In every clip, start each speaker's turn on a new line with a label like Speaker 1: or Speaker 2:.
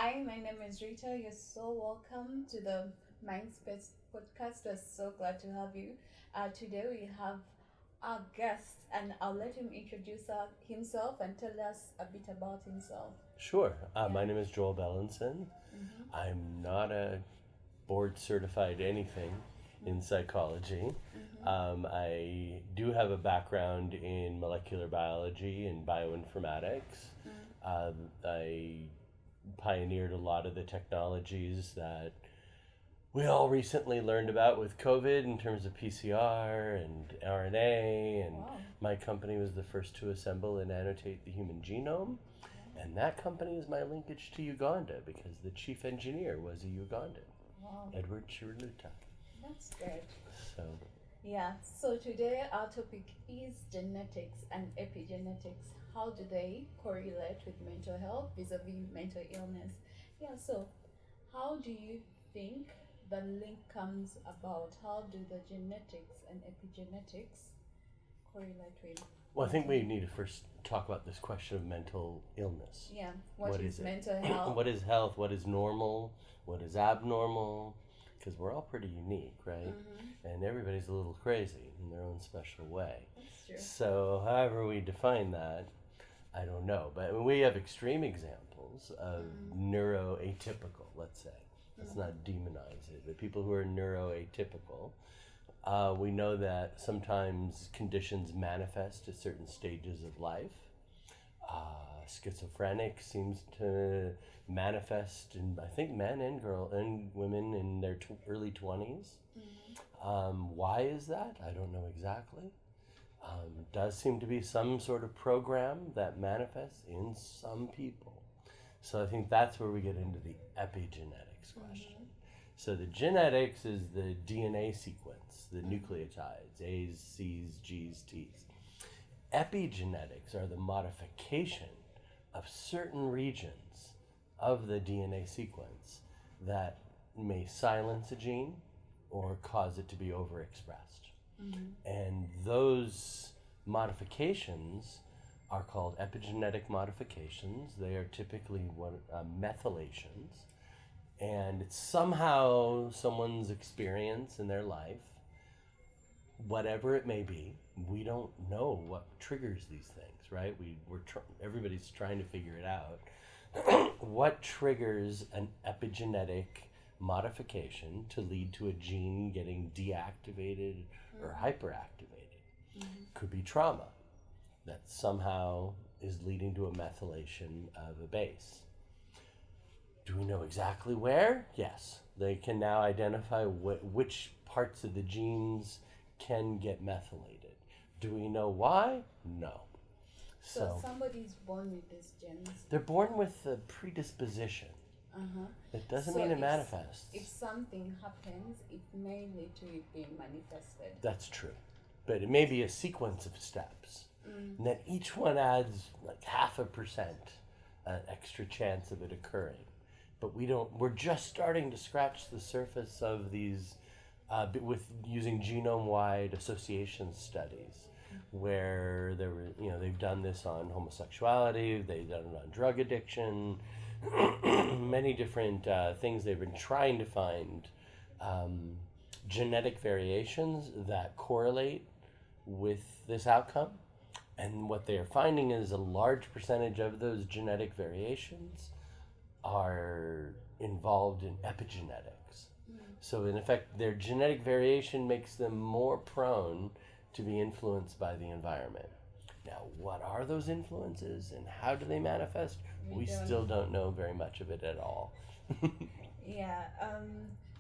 Speaker 1: Hi, my name is Rita. You're so welcome to the Mindspace podcast. We're so glad to have you. Today we have our guest, and I'll let him introduce himself and tell us a bit about himself.
Speaker 2: Sure.
Speaker 1: Yeah.
Speaker 2: My name is Joel Bellinson.
Speaker 1: Mm-hmm.
Speaker 2: I'm not a board certified anything in psychology.
Speaker 1: Mm-hmm.
Speaker 2: I do have a background in molecular biology and bioinformatics. I pioneered a lot of the technologies that we all recently learned about with COVID in terms of PCR and RNA, and
Speaker 1: Wow.
Speaker 2: my company was the first to assemble and annotate the human genome. And that company is my linkage to Uganda because the chief engineer was a Ugandan,
Speaker 1: Wow.
Speaker 2: Edward Chiruta.
Speaker 1: That's good.
Speaker 2: So,
Speaker 1: Yeah. So today our topic is genetics and epigenetics. How do they correlate with mental health vis-a-vis mental illness? Yeah. So how do you think the link comes about? How do the genetics and epigenetics correlate with
Speaker 2: well, I think
Speaker 1: mental
Speaker 2: we
Speaker 1: health?
Speaker 2: need to first talk about this question of mental illness.
Speaker 1: Yeah,
Speaker 2: What
Speaker 1: is
Speaker 2: is it?
Speaker 1: mental health?
Speaker 2: What is health? What is normal? What is abnormal? Because we're all pretty unique, right? And everybody's a little crazy in their own special way.
Speaker 1: That's true.
Speaker 2: So, however we define that, I don't know. But I mean, we have extreme examples of neuroatypical, let's say. Let's not demonize it, but people who are neuroatypical. We know that sometimes conditions manifest at certain stages of life. Schizophrenic seems to manifest in, I think, men and women in their early 20s. Why is that? I don't know exactly. Does seem to be some sort of program that manifests in some people. So I think that's where we get into the epigenetics question. So the genetics is the DNA sequence, the nucleotides, A's, C's, G's, T's. Epigenetics are the modification of certain regions of the DNA sequence that may silence a gene or cause it to be overexpressed. And those modifications are called epigenetic modifications. They are typically methylations. And it's somehow someone's experience in their life, whatever it may be. We don't know what triggers these things, right? Everybody's trying to figure it out. What triggers an epigenetic modification to lead to a gene getting deactivated or hyperactivated? Could be trauma that somehow is leading to a methylation of a base. Do we know exactly where? Yes. They can now identify which parts of the genes can get methylated. Do we know why? No.
Speaker 1: So somebody's born with these genes.
Speaker 2: They're born with a predisposition. It doesn't mean it manifests.
Speaker 1: If something happens, it may lead to it being manifested.
Speaker 2: That's true. But it may be a sequence of steps. And then each one adds like 0.5% an extra chance of it occurring. But we're just starting to scratch the surface of these with using genome-wide association studies, where they've done this on homosexuality, they've done it on drug addiction, many different things. They've been trying to find genetic variations that correlate with this outcome. And what they are finding is a large percentage of those genetic variations are involved in epigenetics. So in effect, their genetic variation makes them more prone to be influenced by the environment. Now, what are those influences and how do they manifest? We still don't know very much of it at all.
Speaker 1: Yeah.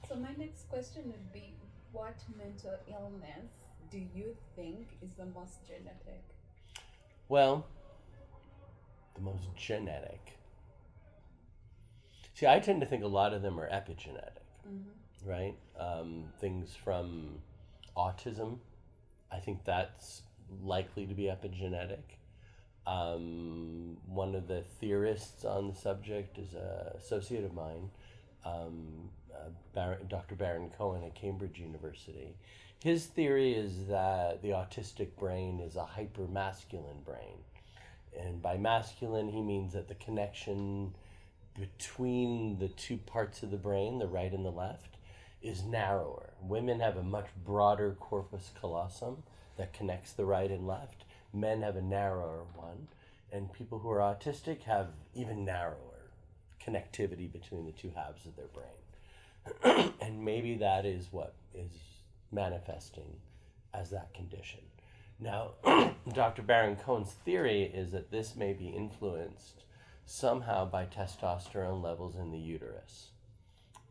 Speaker 1: So my next question would be, what mental illness do you think is the most genetic?
Speaker 2: Well, the most genetic. See, I tend to think a lot of them are epigenetic, right? Things from autism, I think that's likely to be epigenetic. One of the theorists on the subject is an associate of mine, Dr. Baron Cohen at Cambridge University. His theory is that the autistic brain is a hypermasculine brain. And by masculine, he means that the connection between the two parts of the brain, the right and the left, is narrower. Women have a much broader corpus callosum that connects the right and left. Men have a narrower one, and people who are autistic have even narrower connectivity between the two halves of their brain. And maybe that is what is manifesting as that condition. Now, Dr. Baron Cohen's theory is that this may be influenced somehow by testosterone levels in the uterus.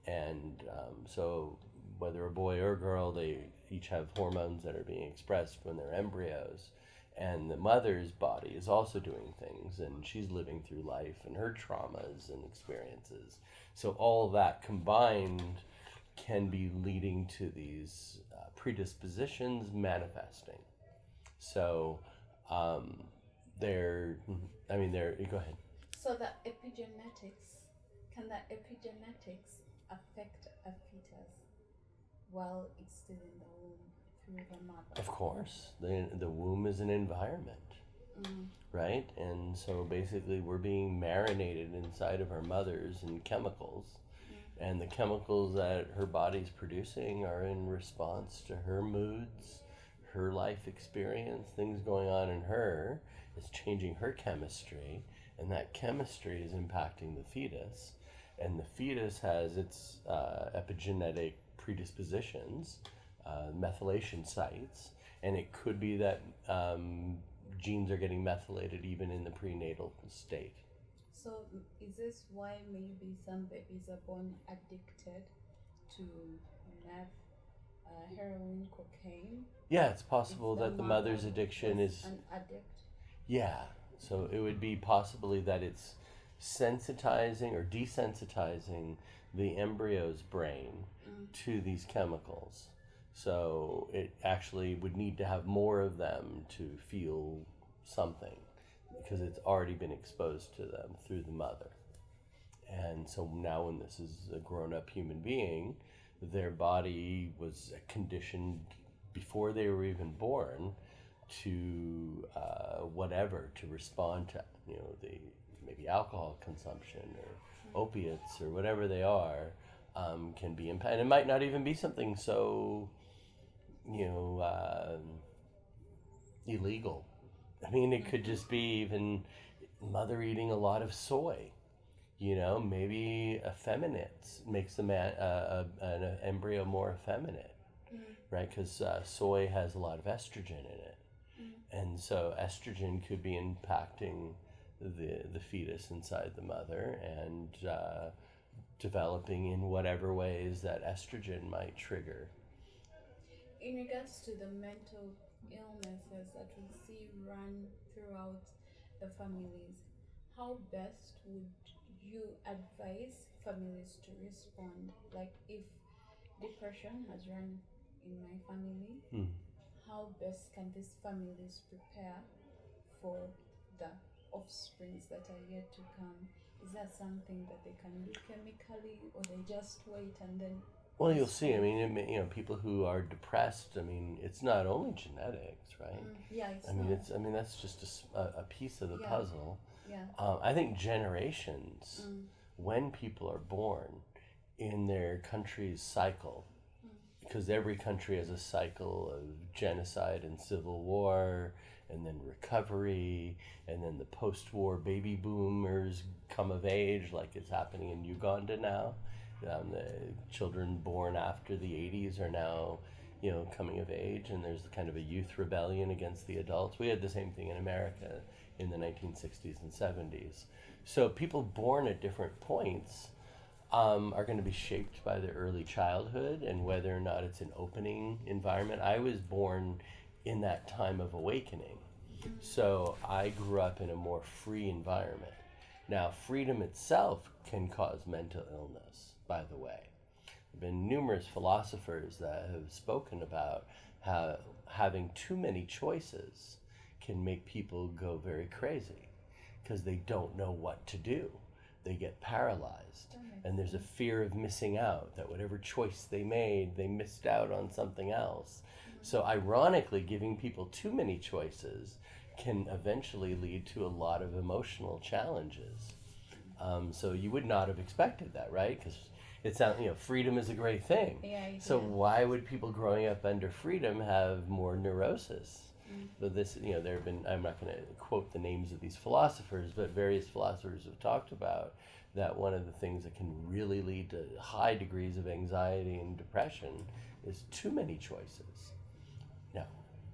Speaker 2: And so whether a boy or a girl, they each have hormones that are being expressed when they're embryos. And the mother's body is also doing things, and she's living through life and her traumas and experiences. So all of that combined can be leading to these predispositions manifesting. So go ahead.
Speaker 1: So can the epigenetics affect a fetus while it's still in the womb through the mother?
Speaker 2: Of course. The womb is an environment, right? And so basically we're being marinated inside of our mothers in chemicals, and the chemicals that her body's producing are in response to her moods, her life experience, things going on in her. It's changing her chemistry, and that chemistry is impacting the fetus, and the fetus has its epigenetic predispositions, methylation sites, and it could be that genes are getting methylated even in the prenatal state.
Speaker 1: So is this why maybe some babies are born addicted to meth, heroin, cocaine?
Speaker 2: Yeah, it's possible that the mother's addiction is
Speaker 1: an addict.
Speaker 2: Yeah, so it would be possibly that it's sensitizing or desensitizing the embryo's brain to these chemicals. So it actually would need to have more of them to feel something, because it's already been exposed to them through the mother. And so now when this is a grown-up human being, their body was conditioned before they were even born to whatever, to respond to, the maybe alcohol consumption or opiates or whatever they are, can be impacted. And it might not even be something so, illegal. I mean, it could just be even mother eating a lot of soy. Maybe effeminate makes an embryo more effeminate, right? Because soy has a lot of estrogen in it. And so estrogen could be impacting the fetus inside the mother and developing in whatever ways that estrogen might trigger.
Speaker 1: In regards to the mental illnesses that we see run throughout the families, how best would you advise families to respond? Like if depression has run in my family, how best can these families prepare for the offsprings that are yet to come? Is that something that they can do chemically, or they just wait and then?
Speaker 2: Well, you'll see. I mean, people who are depressed. I mean, it's not only genetics, right?
Speaker 1: Yeah,
Speaker 2: that's just a piece of the puzzle.
Speaker 1: Yeah.
Speaker 2: I think generations, when people are born in their country's cycle, because every country has a cycle of genocide and civil war, and then recovery, and then the post-war baby boomers come of age, like it's happening in Uganda now. The children born after the 80s are now, coming of age, and there's kind of a youth rebellion against the adults. We had the same thing in America in the 1960s and 70s. So people born at different points are going to be shaped by their early childhood and whether or not it's an opening environment. I was born in that time of awakening, so I grew up in a more free environment. Now, freedom itself can cause mental illness, by the way. There have been numerous philosophers that have spoken about how having too many choices can make people go very crazy because they don't know what to do. They get paralyzed, and there's a fear of missing out, that whatever choice they made, they missed out on something else. So ironically, giving people too many choices can eventually lead to a lot of emotional challenges. So you would not have expected that, right? Because it sounds, freedom is a great thing.
Speaker 1: Yeah, it
Speaker 2: So
Speaker 1: is.
Speaker 2: why would people growing up under freedom have more neurosis? But this, there have been, I'm not going to quote the names of these philosophers, but various philosophers have talked about that one of the things that can really lead to high degrees of anxiety and depression is too many choices. Now,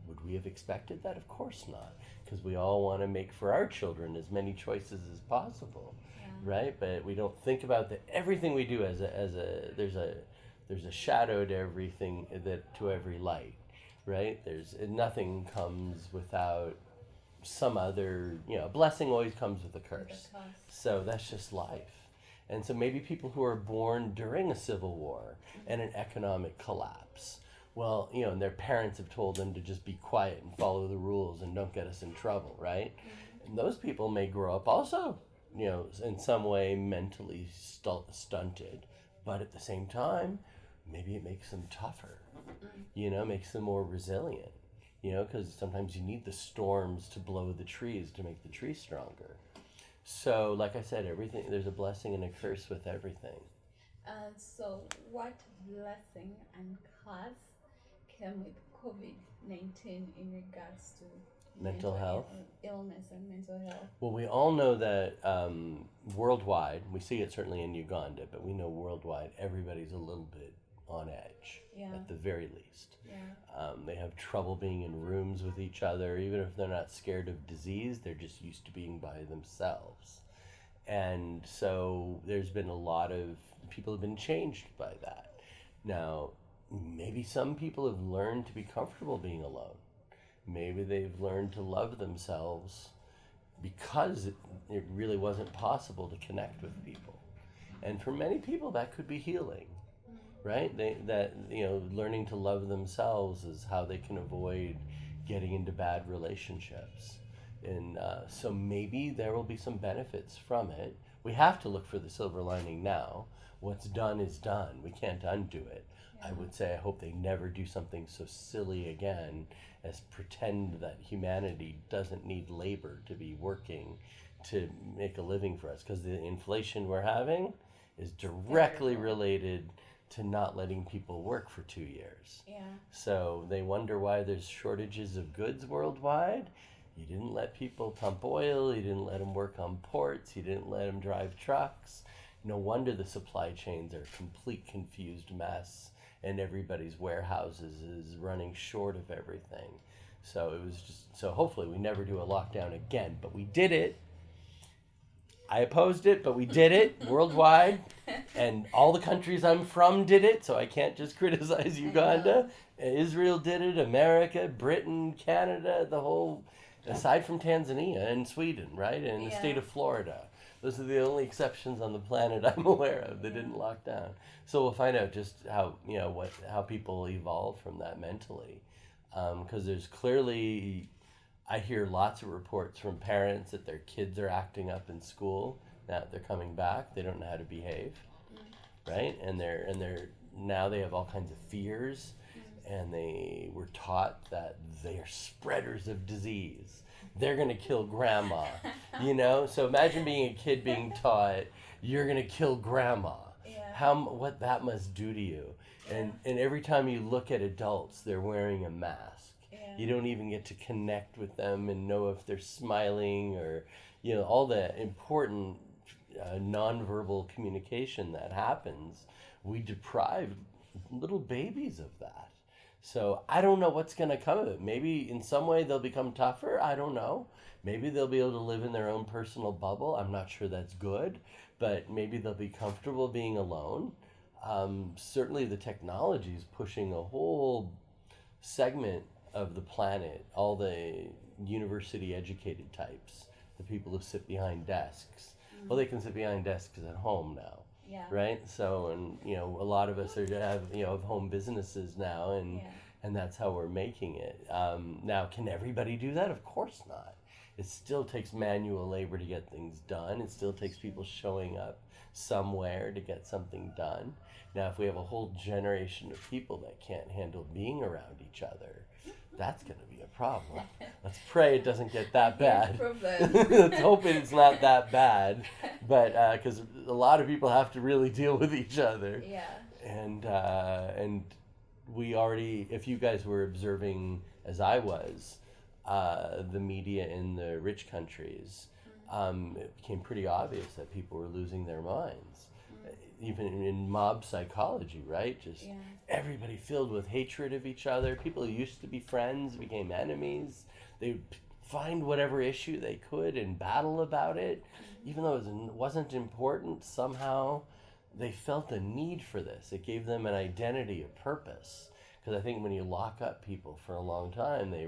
Speaker 2: would we have expected that? Of course not, because we all want to make for our children as many choices as possible, right? But we don't think about that everything we do as a there's a shadow to everything, to every light, right? Nothing comes without some other, a blessing always comes with a curse. So that's just life. And so maybe people who are born during a civil war and an economic collapse, well, and their parents have told them to just be quiet and follow the rules and don't get us in trouble, right? And those people may grow up also, in some way mentally stunted, but at the same time, maybe it makes them tougher, makes them more resilient, because sometimes you need the storms to blow the trees to make the tree stronger. So, like I said, there's a blessing and a curse with everything.
Speaker 1: So, what blessing and curse came with COVID-19 in regards to
Speaker 2: mental health?
Speaker 1: Illness and mental health?
Speaker 2: Well, we all know that worldwide, we see it certainly in Uganda, but we know worldwide everybody's a little bit on edge, at the very least. They have trouble being in rooms with each other. Even if they're not scared of disease, they're just used to being by themselves. And so there's been a lot of people have been changed by that. Now, maybe some people have learned to be comfortable being alone. Maybe they've learned to love themselves because it really wasn't possible to connect with people. And for many people, that could be healing, right? Learning to love themselves is how they can avoid getting into bad relationships. And so maybe there will be some benefits from it. We have to look for the silver lining now. What's done is done. We can't undo it. I would say I hope they never do something so silly again as pretend that humanity doesn't need labor to be working to make a living for us, because the inflation we're having is directly related to not letting people work for 2 years. So they wonder why there's shortages of goods worldwide. You didn't let people pump oil, you didn't let them work on ports, you didn't let them drive trucks. No wonder the supply chains are a complete confused mess, and everybody's warehouses is running short of everything. So hopefully we never do a lockdown again, but we did it. I opposed it, but we did it worldwide, and all the countries I'm from did it, so I can't just criticize Uganda. Israel did it, America, Britain, Canada, the whole, aside from Tanzania and Sweden, right? And the state of Florida. Those are the only exceptions on the planet I'm aware of that didn't lock down. So we'll find out just how people evolve from that mentally, because there's clearly, I hear lots of reports from parents that their kids are acting up in school now that they're coming back. They don't know how to behave, right? And now they have all kinds of fears, and they were taught that they are spreaders of disease. They're going to kill grandma, So imagine being a kid being taught you're going to kill grandma. What that must do to you. And every time you look at adults, they're wearing a mask. You don't even get to connect with them and know if they're smiling or, all the important nonverbal communication that happens. We deprive little babies of that. So I don't know what's going to come of it. Maybe in some way they'll become tougher. I don't know. Maybe they'll be able to live in their own personal bubble. I'm not sure that's good, but maybe they'll be comfortable being alone. Certainly the technology is pushing a whole segment of the planet, all the university educated types, the people who sit behind desks. Well, they can sit behind desks at home now. Right. So, and a lot of us have home businesses now, and that's how we're making it. Now, can everybody do that? Of course not. It still takes manual labor to get things done. It still takes people showing up somewhere to get something done. Now, if we have a whole generation of people that can't handle being around each other, that's going to be a problem. Let's pray it doesn't get that bad. Let's hope it's not that bad, but because a lot of people have to really deal with each other.
Speaker 1: Yeah.
Speaker 2: And we already, if you guys were observing, as I was, the media in the rich countries, it became pretty obvious that people were losing their minds. Even in mob psychology, right? Just everybody filled with hatred of each other. People who used to be friends became enemies. They'd find whatever issue they could and battle about it. Even though it wasn't important, somehow they felt a need for this. It gave them an identity, a purpose. Because I think when you lock up people for a long time, they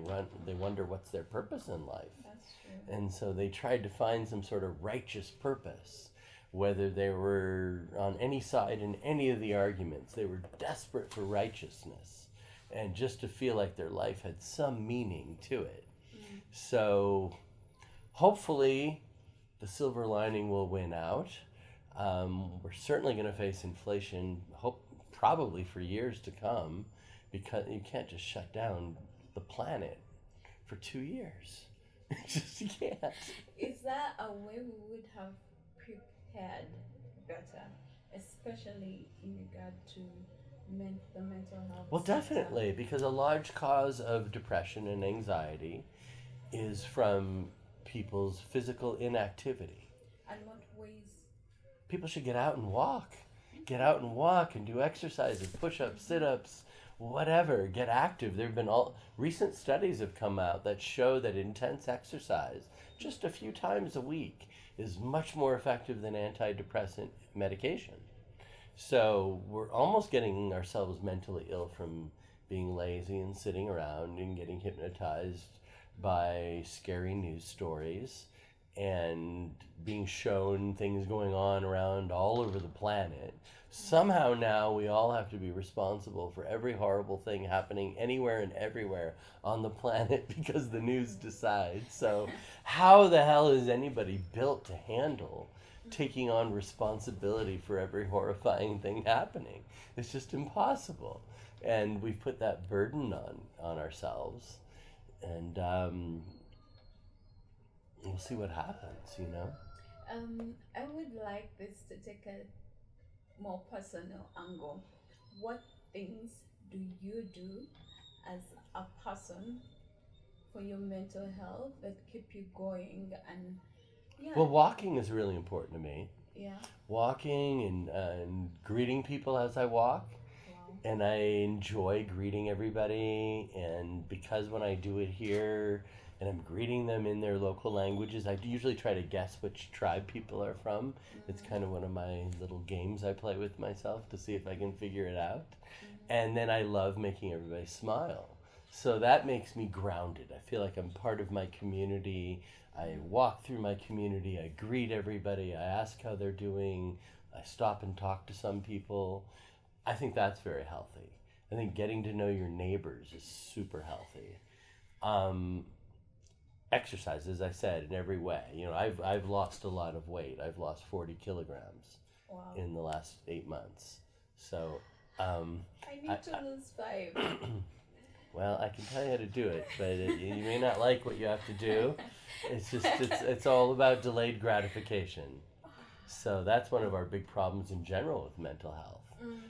Speaker 2: wonder what's their purpose in life.
Speaker 1: That's true.
Speaker 2: And so they tried to find some sort of righteous purpose. Whether they were on any side in any of the arguments, they were desperate for righteousness and just to feel like their life had some meaning to it. So hopefully the silver lining will win out. We're certainly going to face inflation, probably for years to come, because you can't just shut down the planet for 2 years. You can't.
Speaker 1: Is that a way we would have prepared better, especially in regard to the mental health?
Speaker 2: Well, definitely, because a large cause of depression and anxiety is from people's physical inactivity.
Speaker 1: And what ways?
Speaker 2: People should get out and walk. Get out and walk and do exercises, push-ups, sit-ups, whatever. Get active. There have been recent studies have come out that show that intense exercise, just a few times a week, is much more effective than antidepressant medication. So we're almost getting ourselves mentally ill from being lazy and sitting around and getting hypnotized by scary news stories and being shown things going on around all over the planet. Somehow now we all have to be responsible for every horrible thing happening anywhere and everywhere on the planet because the news decides. So how the hell is anybody built to handle taking on responsibility for every horrifying thing happening? It's just impossible. And we've put that burden on ourselves. And we'll see what happens, you know?
Speaker 1: I would like this to take a more personal angle. What things do you do as a person for your mental health that keep you going? And
Speaker 2: well, walking is really important to me.
Speaker 1: Yeah.
Speaker 2: Walking and greeting people as I walk.
Speaker 1: Wow.
Speaker 2: And I enjoy greeting everybody, and because when I do it here and I'm greeting them in their local languages, I usually try to guess which tribe people are from. It's kind of one of my little games I play with myself to see if I can figure it out. And then I love making everybody smile. So that makes me grounded. I feel like I'm part of my community. I walk through my community, I greet everybody, I ask how they're doing, I stop and talk to some people. I think that's very healthy. I think getting to know your neighbors is super healthy. Exercise, as I said, in every way. You know, I've lost a lot of weight. I've lost 40 kilograms in the last 8 months. So
Speaker 1: I need to lose 5.
Speaker 2: Well, I can tell you how to do it, but you may not like what you have to do. It's just it's all about delayed gratification. So that's one of our big problems in general with mental health.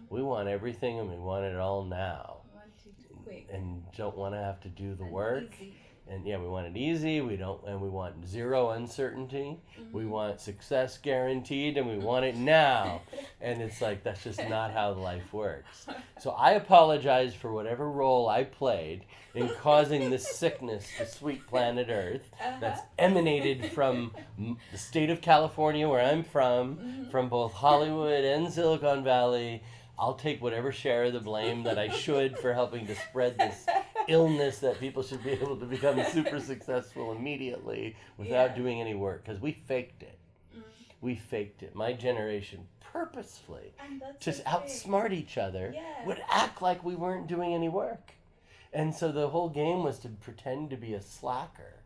Speaker 2: We want everything and we want it all now.
Speaker 1: Want it quick.
Speaker 2: And don't want to have to do the work.
Speaker 1: Easy.
Speaker 2: And we want it easy. We want zero uncertainty. We want success guaranteed, and we want it now. And it's like that's just not how life works. So I apologize for whatever role I played in causing this sickness to sweet planet Earth that's emanated from the state of California, where I'm from both Hollywood and Silicon Valley. I'll take whatever share of the blame that I should for helping to spread this illness that people should be able to become super successful immediately without doing any work, because we faked it. We faked it. My generation purposefully to outsmart each other would act like we weren't doing any work. And so the whole game was to pretend to be a slacker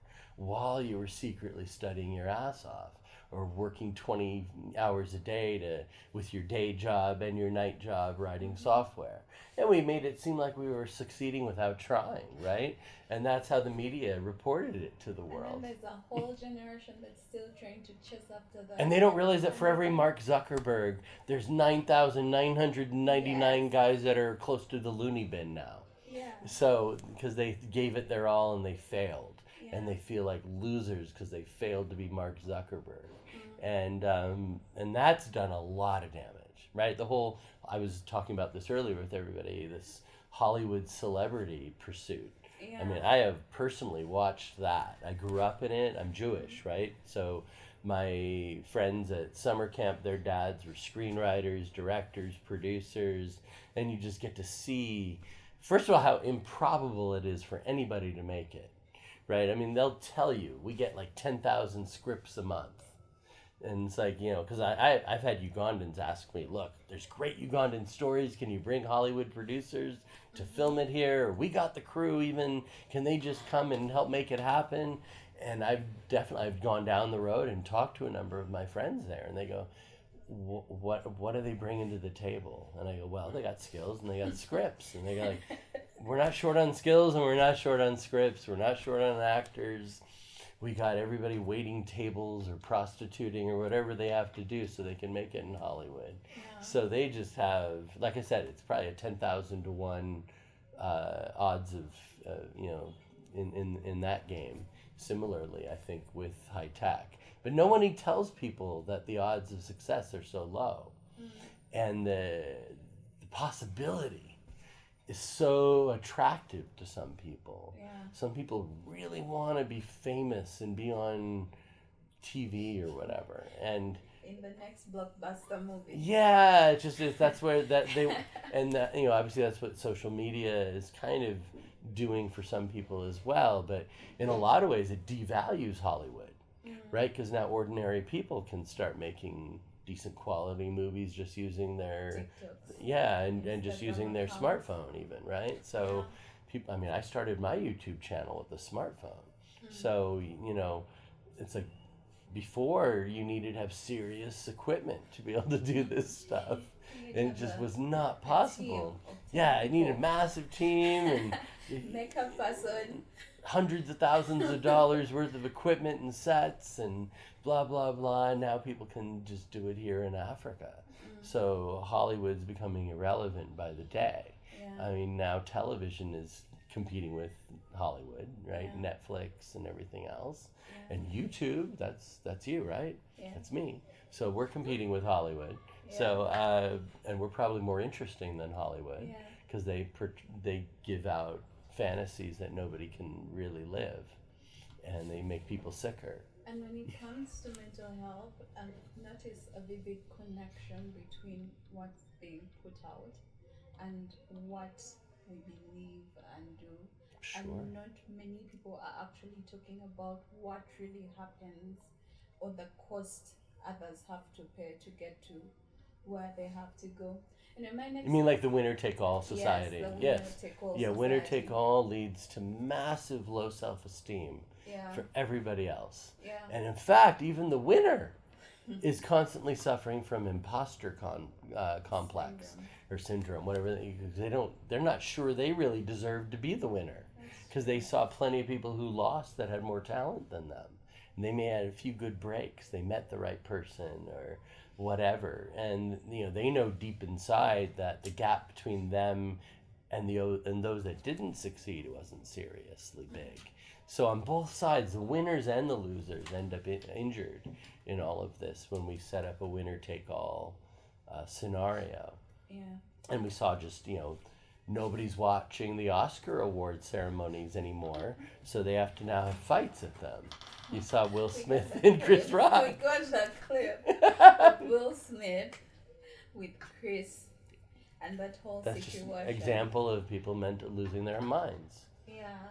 Speaker 2: while you were secretly studying your ass off, or working 20 hours a day with your day job and your night job writing software. And we made it seem like we were succeeding without trying, right? And that's how the media reported it to the world.
Speaker 1: And then there's a whole generation that's still trying to chase after that.
Speaker 2: And they don't realize that for every Mark Zuckerberg, there's 9,999 guys that are close to the loony bin now.
Speaker 1: Yeah.
Speaker 2: So, because they gave it their all and they failed.
Speaker 1: Yeah.
Speaker 2: And they feel like losers because they failed to be Mark Zuckerberg. And that's done a lot of damage, right? I was talking about this earlier with everybody, this Hollywood celebrity pursuit.
Speaker 1: Yeah.
Speaker 2: I mean, I have personally watched that. I grew up in it. I'm Jewish, right? So my friends at summer camp, their dads were screenwriters, directors, producers, and you just get to see, first of all, how improbable it is for anybody to make it, right? I mean, they'll tell you, we get like 10,000 scripts a month. And it's like, because I've had Ugandans ask me, look, there's great Ugandan stories. Can you bring Hollywood producers to film it here? Or we got the crew even. Can they just come and help make it happen? And I've gone down the road and talked to a number of my friends there. And they go, what are they bringing to the table? And I go, well, they got skills and they got scripts. And they go like, we're not short on skills and we're not short on scripts. We're not short on actors. We got everybody waiting tables or prostituting or whatever they have to do so they can make it in Hollywood. Yeah. So they just have, like I said, it's probably a 10,000 to 1 odds of, in that game. Similarly, I think with high tech. But no one tells people that the odds of success are so low. And the possibility is so attractive to some people. Yeah. Some people really want to be famous and be on TV or whatever, and
Speaker 1: in the next blockbuster movie.
Speaker 2: Yeah, that's where that they and that, obviously that's what social media is kind of doing for some people as well. But in a lot of ways, it devalues Hollywood, right? Because now ordinary people can start making decent quality movies just using their and just using their smartphone even, right? So people, I started my YouTube channel with a smartphone. So it's like before you needed to have serious equipment to be able to do this stuff, and it just was not possible. I needed a massive team and
Speaker 1: makeup person,
Speaker 2: hundreds of thousands of dollars worth of equipment and sets and blah blah blah. And now people can just do it here in Africa. So Hollywood's becoming irrelevant by the day. I mean, now television is competing with Hollywood, right? Netflix and everything else, and YouTube. That's you, right? That's me. So we're competing with Hollywood. So and we're probably more interesting than Hollywood because they give out fantasies that nobody can really live, and they make people sicker.
Speaker 1: And when it comes to mental health, I've noticed a vivid connection between what's being put out and what we believe and do.
Speaker 2: Sure.
Speaker 1: And not many people are actually talking about what really happens or the cost others have to pay to get to where they have to go.
Speaker 2: You mean like the winner-take-all society?
Speaker 1: Yes.
Speaker 2: Winner-take-all leads to massive low self-esteem for everybody else. And in fact, even the winner is constantly suffering from imposter complex or syndrome, whatever. They're not sure they really deserve to be the winner because they saw plenty of people who lost that had more talent than them. And they may have had a few good breaks. They met the right person or whatever, and they know deep inside that the gap between them and those that didn't succeed wasn't seriously big. So on both sides, the winners and the losers end up injured in all of this when we set up a winner-take-all scenario. And we saw just nobody's watching the Oscar award ceremonies anymore, so they have to now have fights at them. You saw Will Smith and Chris Rock.
Speaker 1: We got that clip of Will Smith with Chris and that whole
Speaker 2: That's
Speaker 1: situation.
Speaker 2: Just an example of people losing their minds.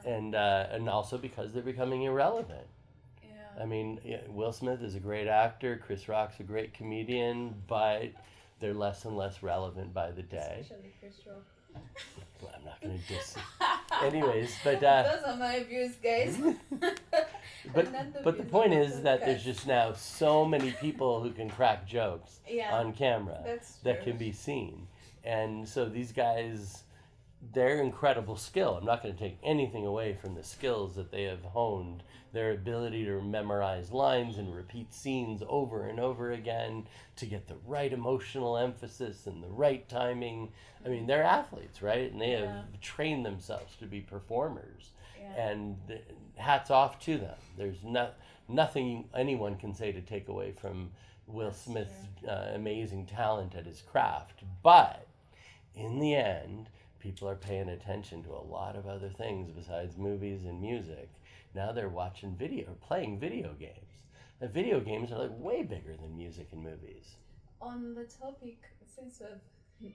Speaker 2: And also because they're becoming irrelevant. I mean, Will Smith is a great actor, Chris Rock's a great comedian, but they're less and less relevant by the day.
Speaker 1: Especially Chris Rock.
Speaker 2: Well, I'm not going to diss. Anyways, but
Speaker 1: those are my views, guys.
Speaker 2: But
Speaker 1: None of
Speaker 2: but the
Speaker 1: is
Speaker 2: point
Speaker 1: on a
Speaker 2: is that there's
Speaker 1: podcast.
Speaker 2: just now so many people who can crack jokes
Speaker 1: Yeah,
Speaker 2: on camera
Speaker 1: that's
Speaker 2: that
Speaker 1: true.
Speaker 2: can be seen. And so these guys, their incredible skill. I'm not going to take anything away from the skills that they have honed, their ability to memorize lines and repeat scenes over and over again to get the right emotional emphasis and the right timing. I mean, they're athletes, right? And they have
Speaker 1: Yeah,
Speaker 2: trained themselves to be performers.
Speaker 1: yeah,
Speaker 2: And hats off to them. There's nothing anyone can say to take away from Will
Speaker 1: that's
Speaker 2: Smith's
Speaker 1: true.
Speaker 2: amazing talent at his craft. But in the end, people are paying attention to a lot of other things besides movies and music. Now they're watching video, playing video games. And video games are like way bigger than music and movies.
Speaker 1: On the topic, since we've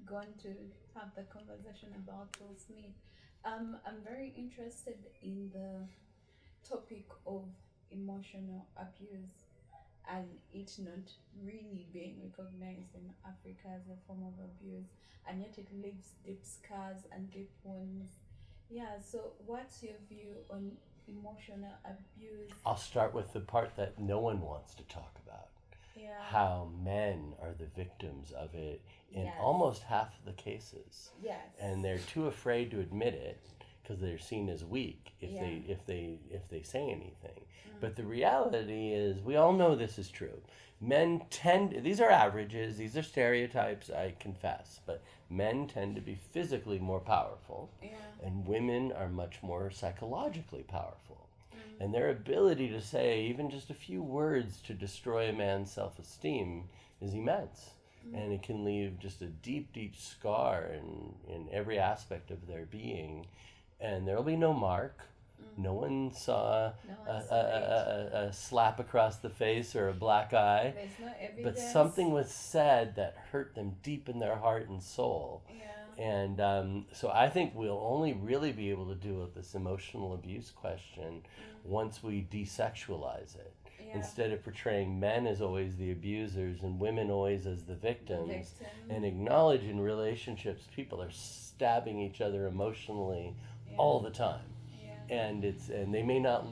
Speaker 1: gone to have the conversation about Will Smith, I'm very interested in the topic of emotional abuse and it not really being recognized in Africa as a form of abuse, and yet it leaves deep scars and deep wounds. Yeah, so what's your view on emotional abuse?
Speaker 2: I'll start with the part that no one wants to talk about,
Speaker 1: Yeah,
Speaker 2: how men are the victims of it in
Speaker 1: yes,
Speaker 2: almost half of the cases.
Speaker 1: yes,
Speaker 2: And they're too afraid to admit it because they're seen as weak if
Speaker 1: yeah,
Speaker 2: they say anything. But the reality is, we all know this is true. Men tend, these are averages, these are stereotypes, I confess, but men tend to be physically more powerful
Speaker 1: yeah,
Speaker 2: and women are much more psychologically powerful. And their ability to say even just a few words to destroy a man's self-esteem is immense. And it can leave just a deep, deep scar in every aspect of their being. And there will be no mark. No one saw
Speaker 1: no
Speaker 2: a,
Speaker 1: one
Speaker 2: a,
Speaker 1: saw it.
Speaker 2: a slap across the face or a black eye,
Speaker 1: There's no
Speaker 2: but
Speaker 1: evidence.
Speaker 2: something was said that hurt them deep in their heart and soul.
Speaker 1: Yeah,
Speaker 2: And so I think we'll only really be able to deal with this emotional abuse question once we desexualize it.
Speaker 1: yeah,
Speaker 2: Instead of portraying men as always the abusers and women always as the
Speaker 1: the
Speaker 2: victims,
Speaker 1: victim.
Speaker 2: and acknowledge in relationships people are stabbing each other emotionally
Speaker 1: Yeah,
Speaker 2: all the time.
Speaker 1: yeah,
Speaker 2: And they may not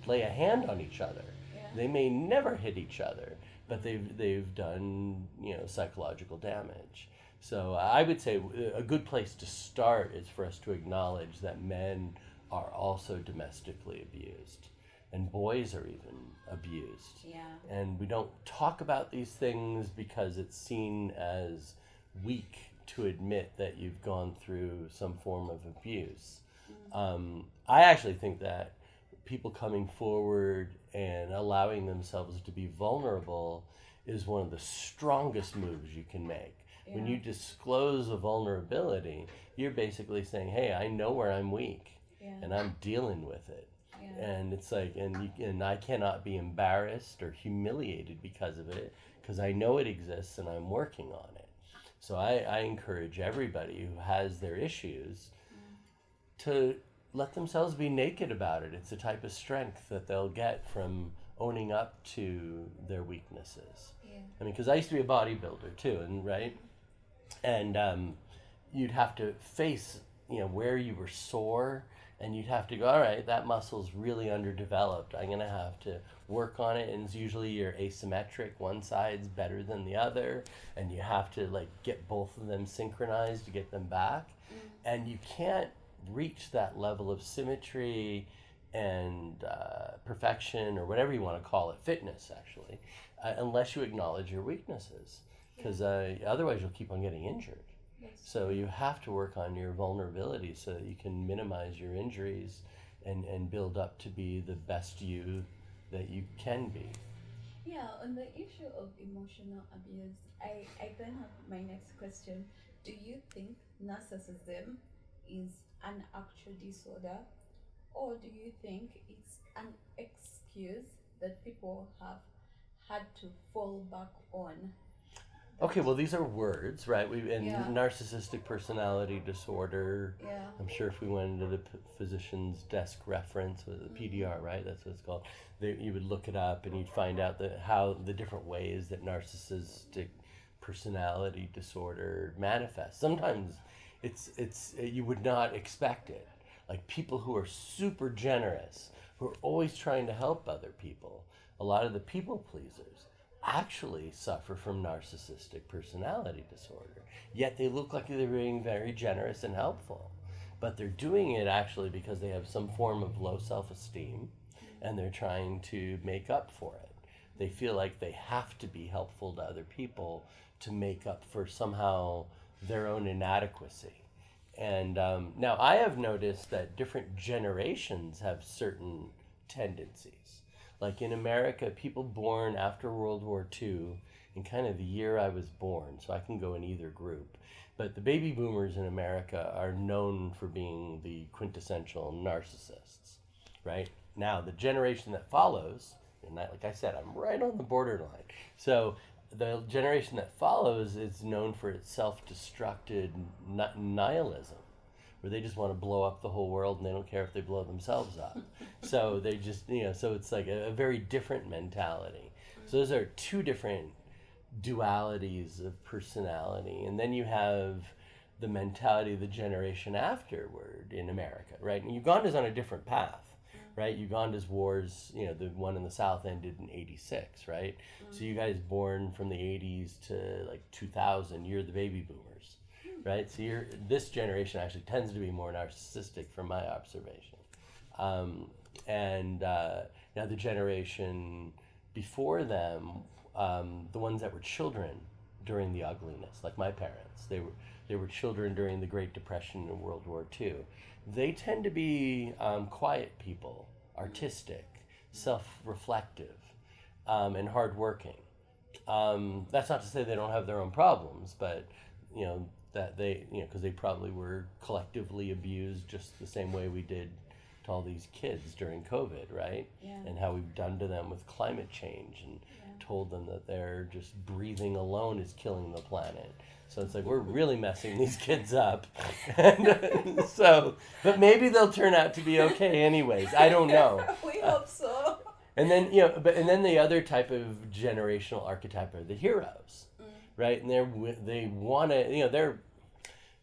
Speaker 2: lay a hand on each other.
Speaker 1: yeah,
Speaker 2: They may never hit each other, but they've done psychological damage. So I would say a good place to start is for us to acknowledge that men are also domestically abused, and boys are even abused.
Speaker 1: yeah,
Speaker 2: And we don't talk about these things because it's seen as weak to admit that you've gone through some form of abuse. I actually think that people coming forward and allowing themselves to be vulnerable is one of the strongest moves you can make. When
Speaker 1: yeah,
Speaker 2: you disclose a vulnerability, you're basically saying, "Hey, I know where I'm weak,
Speaker 1: yeah,
Speaker 2: and I'm dealing with it."
Speaker 1: yeah,
Speaker 2: And it's like, and I cannot be embarrassed or humiliated because of it, because I know it exists and I'm working on it. So I encourage everybody who has their issues to let themselves be naked about it. It's a type of strength that they'll get from owning up to their weaknesses.
Speaker 1: yeah,
Speaker 2: I mean, because I used to be a bodybuilder too, and right, and you'd have to face where you were sore, and you'd have to go, all right, that muscle's really underdeveloped, I'm gonna have to work on it. And it's usually you're asymmetric, one side's better than the other, and you have to like get both of them synchronized to get them back. And you can't reach that level of symmetry and perfection, or whatever you want to call it, fitness actually, unless you acknowledge your weaknesses, because otherwise you'll keep on getting injured.
Speaker 1: that's
Speaker 2: So you have to work on your vulnerability so that you can minimize your injuries and build up to be the best you that you can be.
Speaker 1: Yeah, on the issue of emotional abuse, I then have my next question. Do you think narcissism is an actual disorder, or do you think it's an excuse that people have had to fall back on?
Speaker 2: Okay, well, these are words, right? And
Speaker 1: Yeah.
Speaker 2: narcissistic personality disorder.
Speaker 1: Yeah,
Speaker 2: I'm sure if we went into the physician's desk reference, with the PDR, right? That's what it's called. You would look it up and you'd find out how the different ways that narcissistic personality disorder manifests. Sometimes it's you would not expect it. Like people who are super generous, who who are always trying to help other people, a lot of the people pleasers, actually suffer from narcissistic personality disorder. Yet they look like they're being very generous and helpful. But they're doing it actually because they have some form of low self-esteem and they're trying to make up for it. They feel like they have to be helpful to other people to make up for somehow their own inadequacy. And now I have noticed that different generations have certain tendencies. Like in America, people born after World War II, in kind of the year I was born, so I can go in either group. But the baby boomers in America are known for being the quintessential narcissists, right? Now, the generation that follows, and like I said, I'm right on the borderline. So the generation that follows is known for its self-destructed nihilism, where they just want to blow up the whole world and they don't care if they blow themselves up. So they just, so it's like a very different mentality. So those are two different dualities of personality. And then you have the mentality of the generation afterward in America, right? And Uganda's on a different path, right? Uganda's wars, the one in the South ended in 86, right? So you guys born from the 80s to like 2000, you're the baby boomers, right? So this generation actually tends to be more narcissistic from my observation. Now the generation before them, the ones that were children during the ugliness, like my parents, they were children during the Great Depression and World War II. They tend to be quiet people, artistic, self-reflective, and hardworking. That's not to say they don't have their own problems, but that because they probably were collectively abused just the same way we did to all these kids during COVID, right?
Speaker 1: Yeah.
Speaker 2: And how we've done to them with climate change and told them that they're just breathing alone is killing the planet. So it's like, we're really messing these kids up. And but maybe they'll turn out to be okay anyways. I don't know.
Speaker 1: We hope so.
Speaker 2: And then, and then the other type of generational archetype are the heroes, right? And they want to,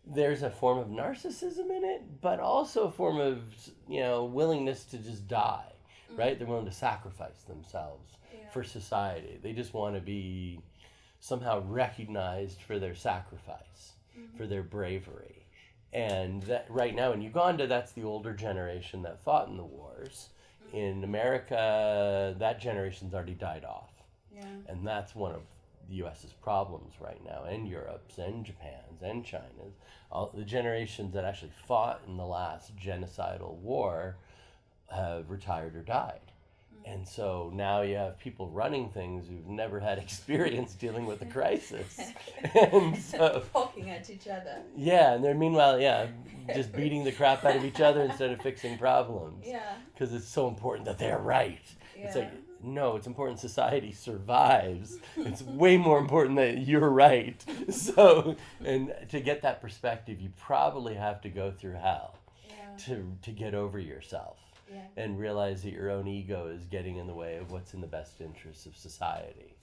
Speaker 2: there's a form of narcissism in it, but also a form of, willingness to just die, right? They're willing to sacrifice themselves for society. They just want to be somehow recognized for their sacrifice, for their bravery. And that right now in Uganda, that's the older generation that fought in the wars. In America, that generation's already died off.
Speaker 1: Yeah.
Speaker 2: And that's one of the U.S.'s problems right now, and Europe's, and Japan's, and China's. All the generations that actually fought in the last genocidal war have retired or died. And so now you have people running things who've never had experience dealing with a crisis. And so
Speaker 1: poking at each other.
Speaker 2: Yeah, and they're meanwhile, just beating the crap out of each other instead of fixing problems.
Speaker 1: Yeah.
Speaker 2: Because it's so important that they're right.
Speaker 1: Yeah.
Speaker 2: It's like, no, it's important society survives. It's way more important that you're right. So, and to get that perspective, you probably have to go through hell to get over yourself. Yeah. And realize that your own ego is getting in the way of what's in the best interests of society.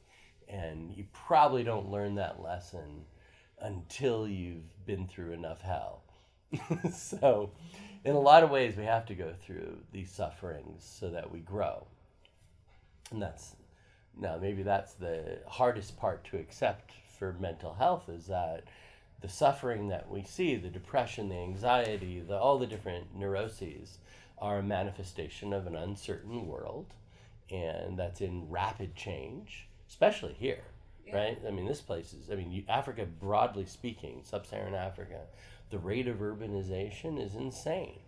Speaker 2: And you probably don't learn that lesson until you've been through enough hell. So, in a lot of ways, we have to go through these sufferings so that we grow. And maybe that's the hardest part to accept for mental health, is that the suffering that we see, the depression, the anxiety, all the different neuroses, are a manifestation of an uncertain world, and that's in rapid change, especially here, right? I mean, Africa, broadly speaking, sub-Saharan Africa, the rate of urbanization is insane.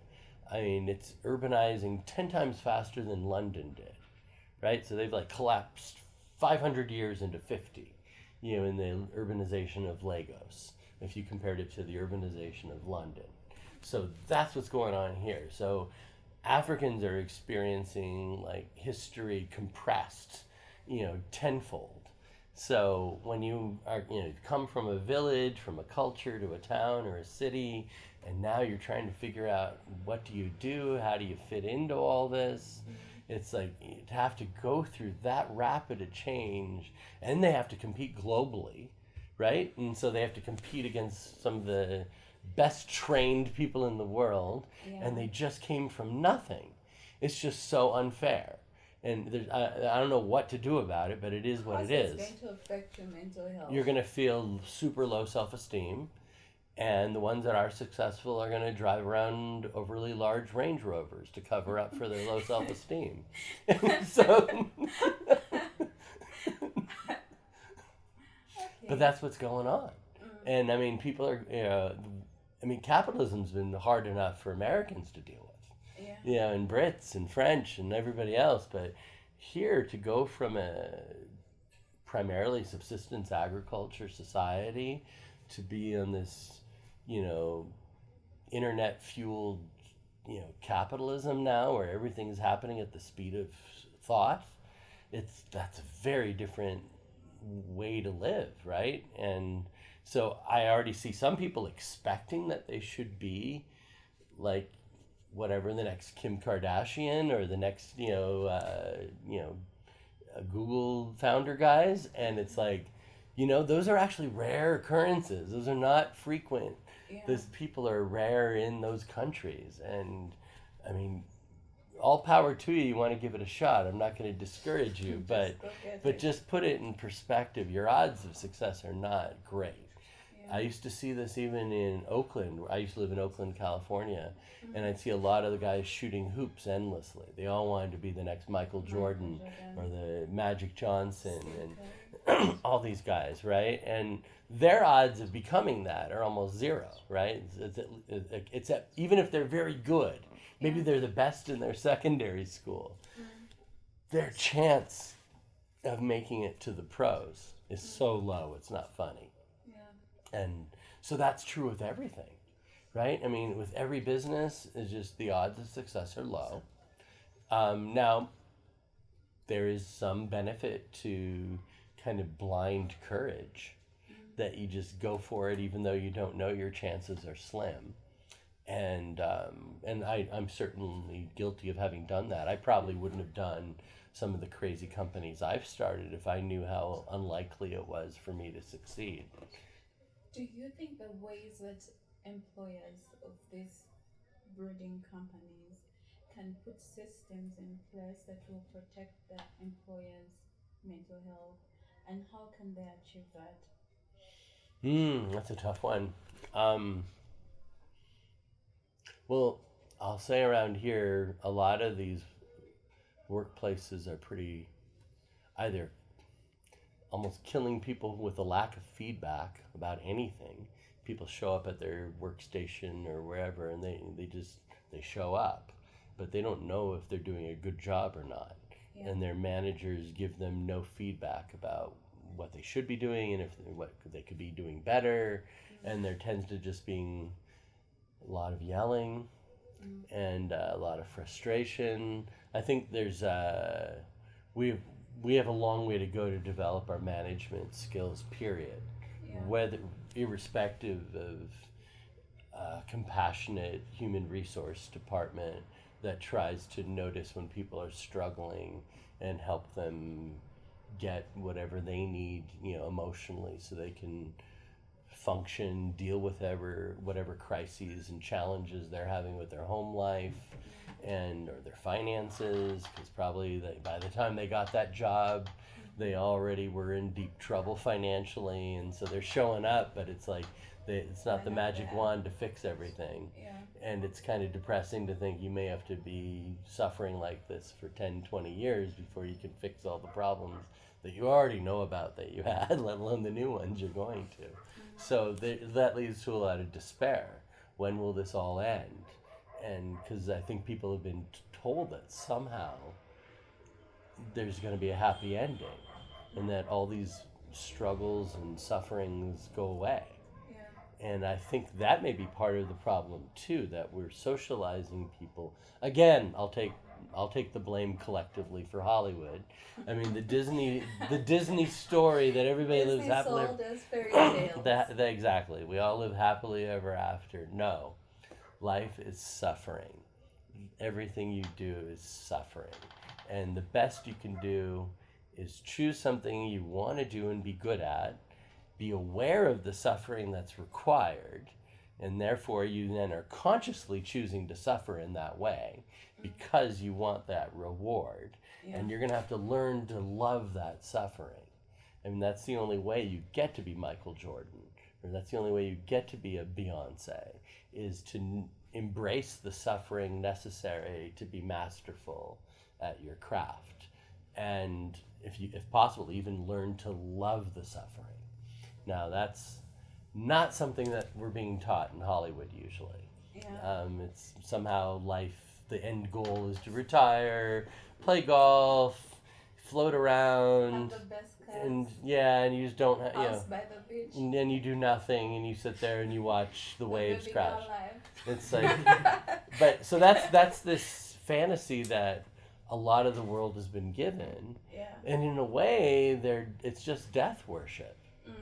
Speaker 2: I mean, it's urbanizing 10 times faster than London did, right? So they've collapsed 500 years into 50, in the urbanization of Lagos, if you compared it to the urbanization of London. So that's what's going on here. So Africans are experiencing history compressed, tenfold. So when you are, come from a village, from a culture to a town or a city, and now you're trying to figure out what do you do, how do you fit into all this? It's like you have to go through that rapid a change, and they have to compete globally, right? And so they have to compete against some of the best trained people in the world, and they just came from nothing. It's just so unfair. And I don't know what to do about it, but it is what
Speaker 1: How's
Speaker 2: it is.
Speaker 1: It's going to affect your mental health?
Speaker 2: You're going to feel super low self-esteem, and the ones that are successful are going to drive around overly large Range Rovers to cover up for their low self-esteem. So, but that's what's going on. And I mean, people are, I mean, capitalism's been hard enough for Americans to deal with, and Brits and French and everybody else. But here, to go from a primarily subsistence agriculture society to be on this, internet fueled, capitalism now, where everything is happening at the speed of thought, that's a very different way to live, right? And so I already see some people expecting that they should be like whatever the next Kim Kardashian or the next Google founder guys, and it's like, those are actually rare occurrences. Those are not frequent. Those people are rare in those countries, and I mean, all power to you. You want to give it a shot. I'm not going to discourage you, but just put it in perspective. Your odds of success are not great. I used to see this even in Oakland. I used to live in Oakland, California, and I'd see a lot of the guys shooting hoops endlessly. They all wanted to be the next Michael Jordan or the Magic Johnson and all these guys, right? And their odds of becoming that are almost zero, right? Even if they're very good, maybe they're the best in their secondary school, their chance of making it to the pros is so low, it's not funny. And so that's true with everything, right? I mean, with every business, it's just the odds of success are low. Now, there is some benefit to kind of blind courage, that you just go for it even though you don't know your chances are slim. And I'm certainly guilty of having done that. I probably wouldn't have done some of the crazy companies I've started if I knew how unlikely it was for me to succeed.
Speaker 1: Do you think the ways that employers of these breeding companies can put systems in place that will protect the employers' mental health, and how can they achieve that?
Speaker 2: That's a tough one. Well, I'll say around here, a lot of these workplaces are pretty either almost killing people with a lack of feedback about anything. People show up at their workstation or wherever, and they show up, but they don't know if they're doing a good job or not. And their managers give them no feedback about what they should be doing and what they could be doing better. And there tends to just being a lot of yelling and a lot of frustration. I think there's we have a long way to go to develop our management skills, period. Whether irrespective of compassionate human resource department that tries to notice when people are struggling and help them get whatever they need, emotionally, so they can function, deal with whatever crises and challenges they're having with their home life or their finances, because probably by the time they got that job, they already were in deep trouble financially, and so they're showing up, but it's like it's not the magic wand to fix everything. And it's kind of depressing to think you may have to be suffering like this for 10, 20 years before you can fix all the problems that you already know about that you had, let alone the new ones you're going to. So that leads to a lot of despair. When will this all end? And because I think people have been told that somehow there's going to be a happy ending, and that all these struggles and sufferings go away. And I think that may be part of the problem too, that we're socializing people. Again, I'll take the blame collectively for Hollywood. I mean, the Disney story that everybody lives happily.
Speaker 1: Sold as fairy tales.
Speaker 2: Exactly. We all live happily ever after. No, life is suffering. Everything you do is suffering, and the best you can do is choose something you want to do and be good at. Be aware of the suffering that's required, And therefore, you then are consciously choosing to suffer in that way because you want that reward.
Speaker 1: Yeah.
Speaker 2: And you're going to have to learn to love that suffering. I mean, that's the only way you get to be Michael Jordan, or that's the only way you get to be a Beyonce, is to embrace the suffering necessary to be masterful at your craft. And if possible, even learn to love the suffering. Now, that's not something that we're being taught in Hollywood usually.
Speaker 1: Yeah.
Speaker 2: It's somehow life, the end goal is to retire, play golf, float around,
Speaker 1: Have the best class.
Speaker 2: and you just don't have,
Speaker 1: House by the beach.
Speaker 2: and then you do nothing, and you sit there and you watch the waves
Speaker 1: Living
Speaker 2: crash.
Speaker 1: our life.
Speaker 2: It's like, but so that's this fantasy that a lot of the world has been given,
Speaker 1: Yeah.
Speaker 2: and in a way, it's just death worship.
Speaker 1: Mm.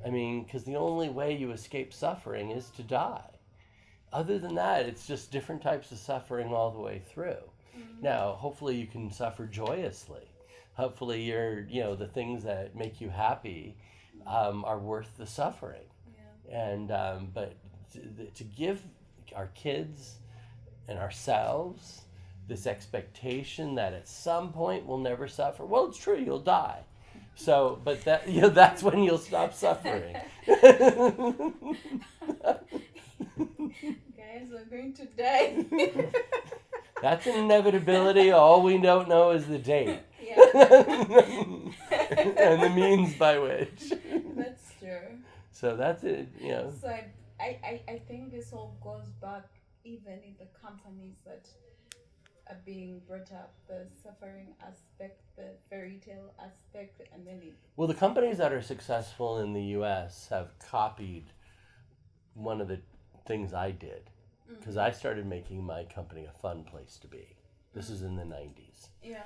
Speaker 2: I mean, because the only way you escape suffering is to die. Other than that, it's just different types of suffering all the way through.
Speaker 1: Mm-hmm.
Speaker 2: Now, hopefully you can suffer joyously. Hopefully the things that make you happy are worth the suffering.
Speaker 1: Yeah.
Speaker 2: And but to give our kids and ourselves this expectation that at some point we'll never suffer. Well, it's true, you'll die. So, but that's when you'll stop suffering.
Speaker 1: Guys, we're going to die.
Speaker 2: That's an inevitability. All we don't know is the date.
Speaker 1: Yeah.
Speaker 2: And the means by which.
Speaker 1: That's true.
Speaker 2: So that's it,
Speaker 1: So I think this all goes back even in the companies that are being brought up, the suffering aspect, the fairy tale aspect, and then
Speaker 2: Well, the companies that are successful in the U.S. have copied one of the things I did, because I started making my company a fun place to be. This is in the 90s.
Speaker 1: Yeah.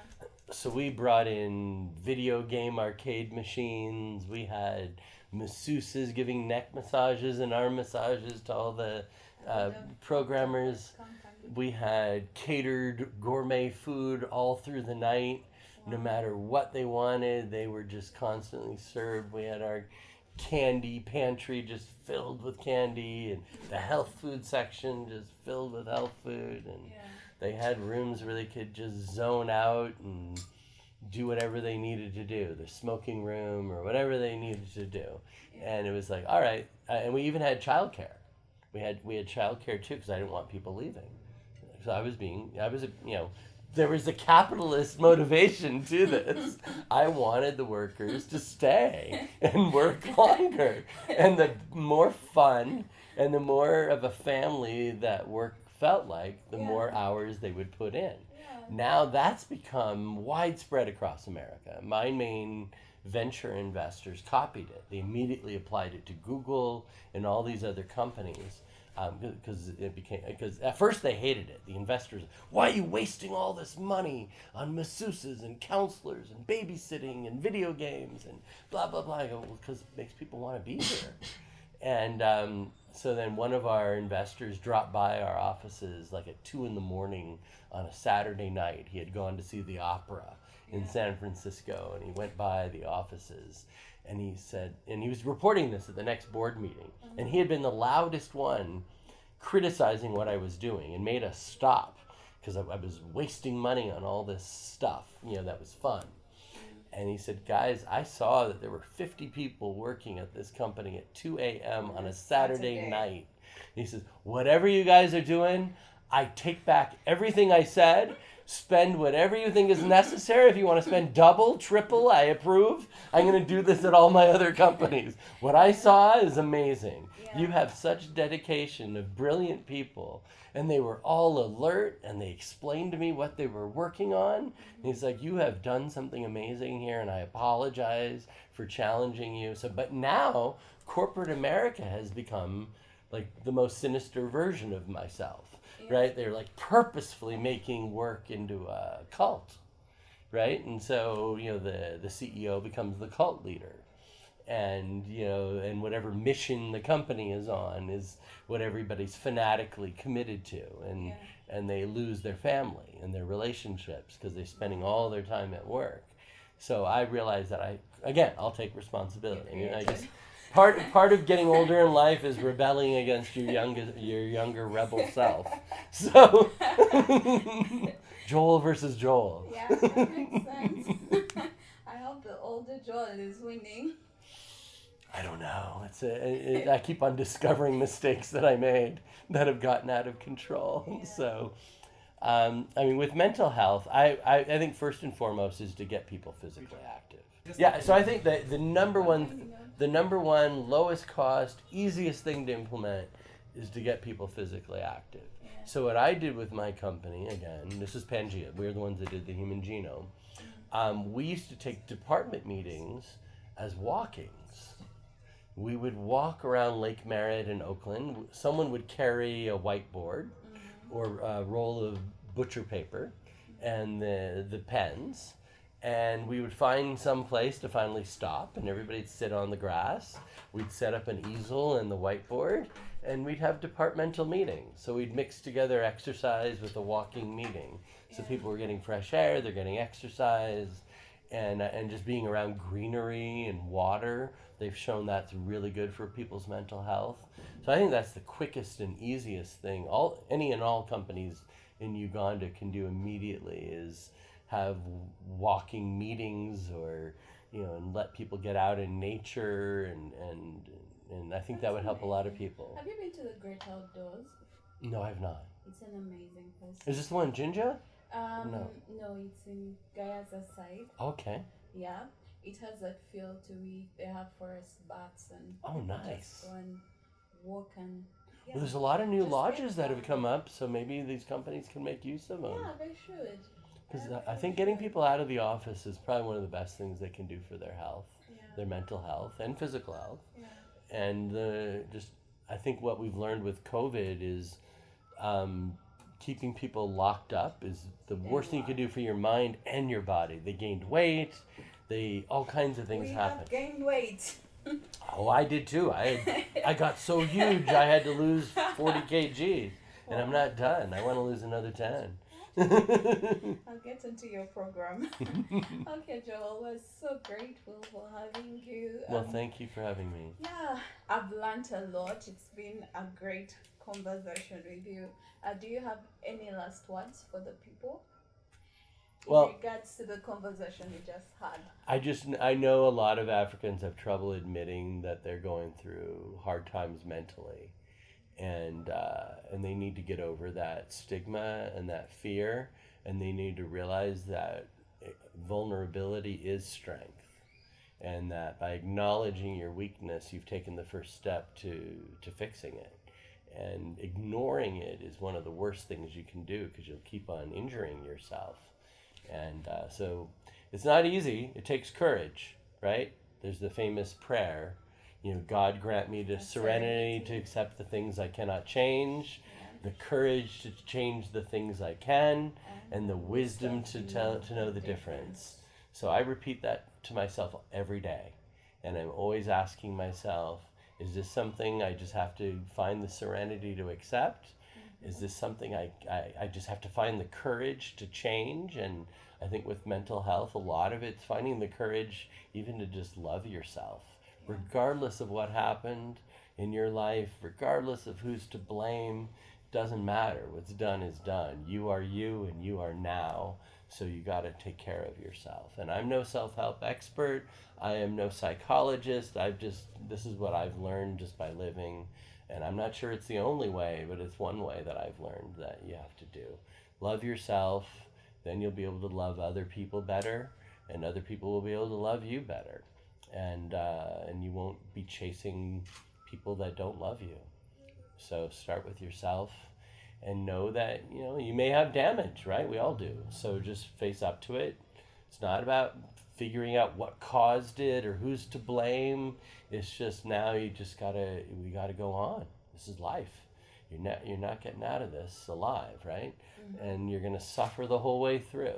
Speaker 2: So we brought in video game arcade machines. We had masseuses giving neck massages and arm massages to all the programmers. We had catered gourmet food all through the night. No matter what they wanted, they were just constantly served. We had our candy pantry just filled with candy, and the health food section just filled with health food. And they had rooms where they could just zone out and do whatever they needed to do, the smoking room or whatever they needed to do. And it was like, all right. And we even had childcare. We had childcare too, because I didn't want people leaving. So there was a capitalist motivation to this. I wanted the workers to stay and work longer. And the more fun and the more of a family that work felt like, the more hours they would put in. Now that's become widespread across America. My main venture investors copied it. They immediately applied it to Google and all these other companies. Because at first they hated it. The investors, why are you wasting all this money on masseuses and counselors and babysitting and video games and blah, blah, blah. I go, well, because it makes people want to be here. And so then one of our investors dropped by our offices like at 2 a.m. on a Saturday night. He had gone to see the opera in San Francisco, and he went by the offices. And he said, and he was reporting this at the next board meeting, and he had been the loudest one criticizing what I was doing and made us stop because I was wasting money on all this stuff, that was fun. And he said, guys, I saw that there were 50 people working at this company at 2 a.m. on a Saturday night. And he says, whatever you guys are doing, I take back everything I said. Spend whatever you think is necessary. If you want to spend double, triple, I approve. I'm going to do this at all my other companies. What I saw is amazing. You have such dedication of brilliant people, and they were all alert, and they explained to me what they were working on. And he's like, you have done something amazing here, and I apologize for challenging you. But now corporate America has become like the most sinister version of myself. Right? They're like purposefully making work into a cult, right? And so, the CEO becomes the cult leader. And, and whatever mission the company is on is what everybody's fanatically committed to. And they lose their family and their relationships because they're spending all their time at work. So I realized that I'll take responsibility. part of getting older in life is rebelling against your younger rebel self. So Joel versus Joel.
Speaker 1: Yeah, that makes sense. I hope the older Joel is winning.
Speaker 2: I don't know. I keep on discovering mistakes that I made that have gotten out of control.
Speaker 1: Yeah.
Speaker 2: So, I mean, with mental health, I think first and foremost is to get people physically active. Yeah. So I think that the number one lowest cost, easiest thing to implement is to get people physically active.
Speaker 1: Yeah.
Speaker 2: So what I did with my company, again, this is Pangea. We're the ones that did the human genome. We used to take department meetings as walkings. We would walk around Lake Merritt in Oakland. Someone would carry a whiteboard or a roll of butcher paper and the pens, and we would find some place to finally stop, and everybody'd sit on the grass. We'd set up an easel and the whiteboard, and we'd have departmental meetings. So we'd mix together exercise with a walking meeting. So people were getting fresh air, they're getting exercise, and just being around greenery and water. They've shown that's really good for people's mental health. So I think that's the quickest and easiest thing any and all companies in Uganda can do immediately is have walking meetings or and let people get out in nature and I think that would help a lot of people.
Speaker 1: Have you been to the Great Outdoors?
Speaker 2: No, I've not.
Speaker 1: It's an amazing place.
Speaker 2: Is this the one in Jinja?
Speaker 1: No, it's in Gayaza side.
Speaker 2: Okay.
Speaker 1: Yeah, it has that feel to it. They have forest baths and
Speaker 2: nice.
Speaker 1: Just go and walk and. Yeah.
Speaker 2: Well, there's a lot of new lodges that have come up, so maybe these companies can make use of them.
Speaker 1: Yeah, they should.
Speaker 2: Because I think getting people out of the office is probably one of the best things they can do for their health, their mental health and physical health.
Speaker 1: Yeah.
Speaker 2: And I think what we've learned with COVID is keeping people locked up is the worst thing you can do for your mind and your body. They gained weight. All kinds of things happen.
Speaker 1: We have gained weight.
Speaker 2: Oh, I did too. I got so huge I had to lose 40 kg, and I'm not done. I want to lose another 10.
Speaker 1: I'll get into your program. Okay, Joel, was so grateful for having you.
Speaker 2: Well, thank you for having me.
Speaker 1: Yeah, I've learned a lot. It's been a great conversation with you. Do you have any last words for the people? In regards to the conversation we just had.
Speaker 2: I know a lot of Africans have trouble admitting that they're going through hard times mentally. And they need to get over that stigma and that fear, and they need to realize that vulnerability is strength, and that by acknowledging your weakness, you've taken the first step to fixing it. And ignoring it is one of the worst things you can do because you'll keep on injuring yourself. And so it's not easy. It takes courage, right? There's the famous prayer. God grant me the serenity to accept the things I cannot change, the courage to change the things I can, and the wisdom to know the difference. So I repeat that to myself every day. And I'm always asking myself, is this something I just have to find the serenity to accept? Is this something I just have to find the courage to change? And I think with mental health, a lot of it's finding the courage even to just love yourself. Regardless of what happened in your life, regardless of who's to blame, doesn't matter. What's done is done. You are you and you are now, so you got to take care of yourself. And I'm no self-help expert. I am no psychologist. This is what I've learned just by living. And I'm not sure it's the only way, but it's one way that I've learned that you have to do. Love yourself, then you'll be able to love other people better, and other people will be able to love you better. And you won't be chasing people that don't love you. So start with yourself and know that, you may have damage, right? We all do. So just face up to it. It's not about figuring out what caused it or who's to blame. It's just now we gotta go on. This is life. You're not getting out of this alive, right? Mm-hmm. And you're gonna suffer the whole way through.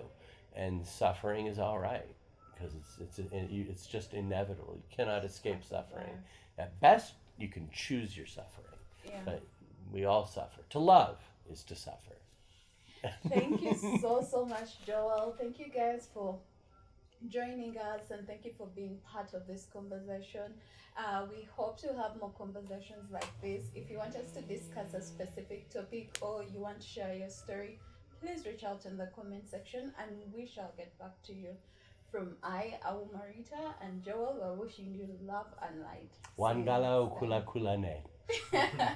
Speaker 2: And suffering is all right. Because it's just inevitable. You cannot escape suffering. At best, you can choose your suffering. Yeah. But we all suffer. To love is to suffer.
Speaker 1: Thank you so much, Joel. Thank you guys for joining us, and thank you for being part of this conversation. We hope to have more conversations like this. If you want us to discuss a specific topic or you want to share your story, please reach out in the comment section and we shall get back to you. From I, Awu Marita, and Joel, we're wishing you love and light. See you
Speaker 2: Wangala
Speaker 1: next
Speaker 2: kula kula ne.
Speaker 1: time.